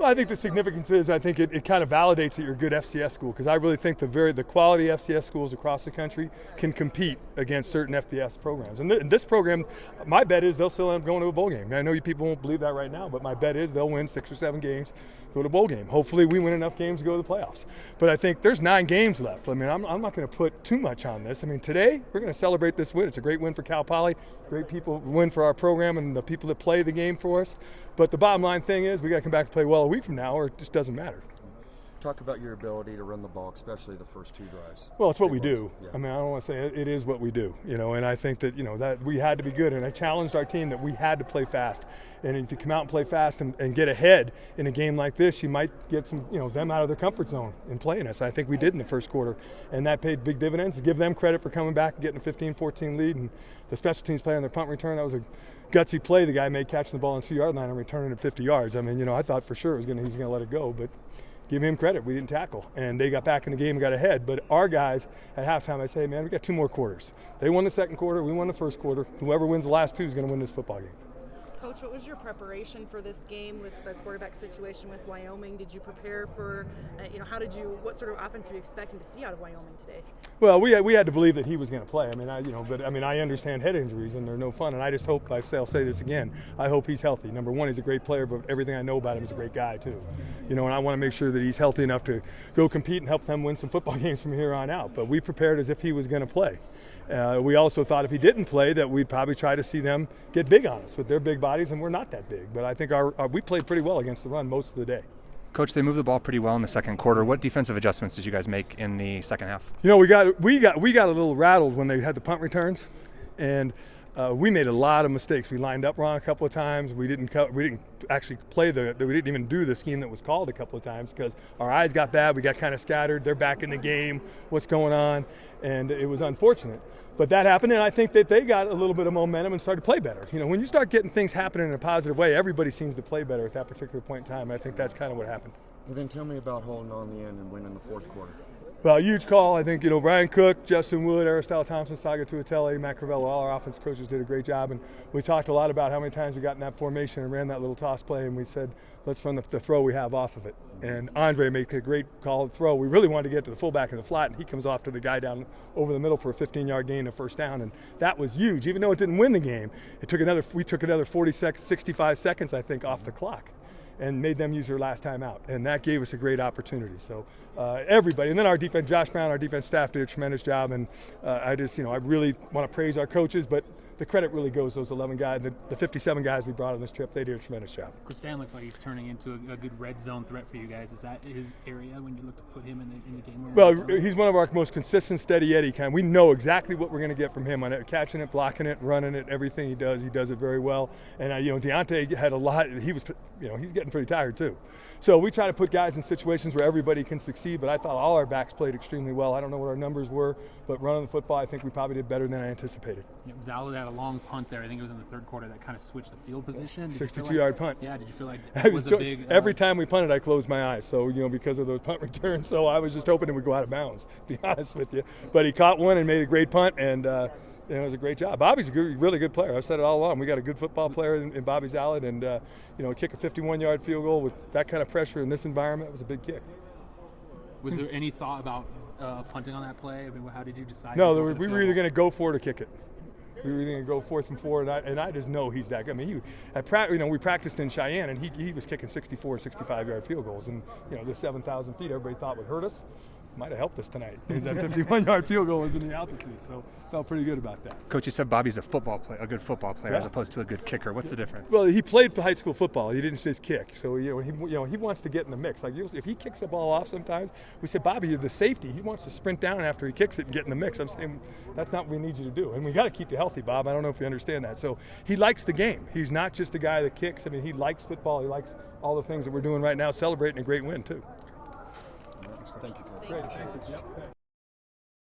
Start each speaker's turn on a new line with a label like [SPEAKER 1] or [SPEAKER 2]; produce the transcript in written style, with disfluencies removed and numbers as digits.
[SPEAKER 1] Well, I think the significance is I think it kind of validates that you're a good FCS school, because I really think the quality FCS schools across the country can compete against certain FBS programs. And this program, my bet is they'll still end up going to a bowl game. I know you people won't believe that right now, but my bet is they'll win 6 or 7 games, go to a bowl game. Hopefully we win enough games to go to the playoffs. But I think there's 9 games left. I mean, I'm not going to put too much on this. I mean, today we're going to celebrate this win. It's a great win for Cal Poly, great win for our program and the people that play the game for us. But the bottom line thing is we got to come back and play well a week from now, or it just doesn't matter.
[SPEAKER 2] Talk about your ability to run the ball, especially the first 2 drives.
[SPEAKER 1] Well, it's what we do.
[SPEAKER 2] Yeah.
[SPEAKER 1] I mean, I don't want to say it is what we do, and I think that, that we had to be good. And I challenged our team that we had to play fast. And if you come out and play fast and get ahead in a game like this, you might get some, them out of their comfort zone in playing us. I think we did in the first quarter. And that paid big dividends. To give them credit for coming back and getting a 15-14 lead. And the special teams play on their punt return, that was a gutsy play the guy made, catching the ball on the 2-yard line and returning it 50 yards. I mean, I thought for sure he was going to let it go, but give him credit. We didn't tackle, and they got back in the game and got ahead. But our guys at halftime, I say, hey, man, we got 2 more quarters. They won the second quarter, we won the first quarter. Whoever wins the last 2 is going to win this football game.
[SPEAKER 3] Coach, what was your preparation for this game with the quarterback situation with Wyoming? Did you prepare for, what sort of offense were you expecting to see out of Wyoming today?
[SPEAKER 1] Well, we had to believe that he was going to play. I mean, I understand head injuries and they're no fun. And I just hope, I'll say this again, I hope he's healthy. Number one, he's a great player, but everything I know about him, he's a great guy too. And I want to make sure that he's healthy enough to go compete and help them win some football games from here on out. But we prepared as if he was going to play. We also thought if he didn't play that we'd probably try to see them get big on us with their big bodies, and we're not that big. But I think we played pretty well against the run most of the day.
[SPEAKER 4] Coach, they moved the ball pretty well in the second quarter. What defensive adjustments did you guys make in the second half?
[SPEAKER 1] We got a little rattled when they had the punt returns, and we made a lot of mistakes. We lined up wrong a couple of times. We didn't actually play we didn't even do the scheme that was called a couple of times because our eyes got bad. We got kind of scattered. They're back in the game. What's going on? And it was unfortunate. But that happened, and I think that they got a little bit of momentum and started to play better. When you start getting things happening in a positive way, everybody seems to play better at that particular point in time. I think that's kind of what happened.
[SPEAKER 2] And then tell me about holding on the end and winning the fourth quarter.
[SPEAKER 1] Well, huge call. I think, Brian Cook, Justin Wood, Aristotle Thompson, Saga Tuatele, Matt Crivello, all our offensive coaches did a great job. And we talked a lot about how many times we got in that formation and ran that little toss play, and we said, let's run the throw we have off of it. And Andre made a great call throw. We really wanted to get to the fullback in the flat, and he comes off to the guy down over the middle for a 15-yard gain, a first down. And that was huge. Even though it didn't win the game, we took another 65 seconds, I think, off the clock, and made them use their last time out. And that gave us a great opportunity. So everybody, and then our defense, Josh Brown, our defense staff did a tremendous job. And I really want to praise our coaches, but the credit really goes to those 11 guys, the 57 guys we brought on this trip. They did a tremendous job.
[SPEAKER 5] Stan looks like he's turning into a good red zone threat for you guys. Is that his area when you look to put him in the game?
[SPEAKER 1] Well, he's one of our most consistent, steady Eddie kind. We know exactly what we're going to get from him on it, catching it, blocking it, running it, everything he does it very well. And Deontay had a lot. He's getting pretty tired too. So we try to put guys in situations where everybody can succeed. But I thought all our backs played extremely well. I don't know what our numbers were, but running the football, I think we probably did better than I anticipated.
[SPEAKER 5] Zala had a long punt there. I think it was in the third quarter that kind of switched the field position.
[SPEAKER 1] 62-yard punt.
[SPEAKER 5] Yeah, did you feel like that was a big...
[SPEAKER 1] Every time we punted, I closed my eyes. So, because of those punt returns. So I was just hoping it would go out of bounds, to be honest with you. But he caught one and made a great punt, and it was a great job. Bobby's a really good player. I've said it all along. We got a good football player in Bobby Zalad, and kick a 51-yard field goal with that kind of pressure in this environment was a big kick.
[SPEAKER 5] Was there any thought about punting on that play? I mean, how did you decide?
[SPEAKER 1] No, we were either going to go for it or kick it. We were going to go 4th and 4, and I just know he's that good. I mean, we practiced in Cheyenne, and he was kicking 64, 65-yard field goals, and the 7,000 feet everybody thought would hurt us. Might have helped us tonight. That 51-yard field goal was in the altitude, so felt pretty good about that.
[SPEAKER 4] Coach, you said Bobby's a good football player, as opposed to a good kicker. What's the difference?
[SPEAKER 1] Well, he played for high school football. He didn't just kick. So he wants to get in the mix. Like if he kicks the ball off, sometimes we say, Bobby, you're the safety. He wants to sprint down after he kicks it and get in the mix. I'm saying that's not what we need you to do, and we got to keep you healthy, Bob. I don't know if you understand that. So he likes the game. He's not just a guy that kicks. I mean, he likes football. He likes all the things that we're doing right now, celebrating a great win too.
[SPEAKER 2] Thank you, Coach.
[SPEAKER 1] Great. Thank you. Yep.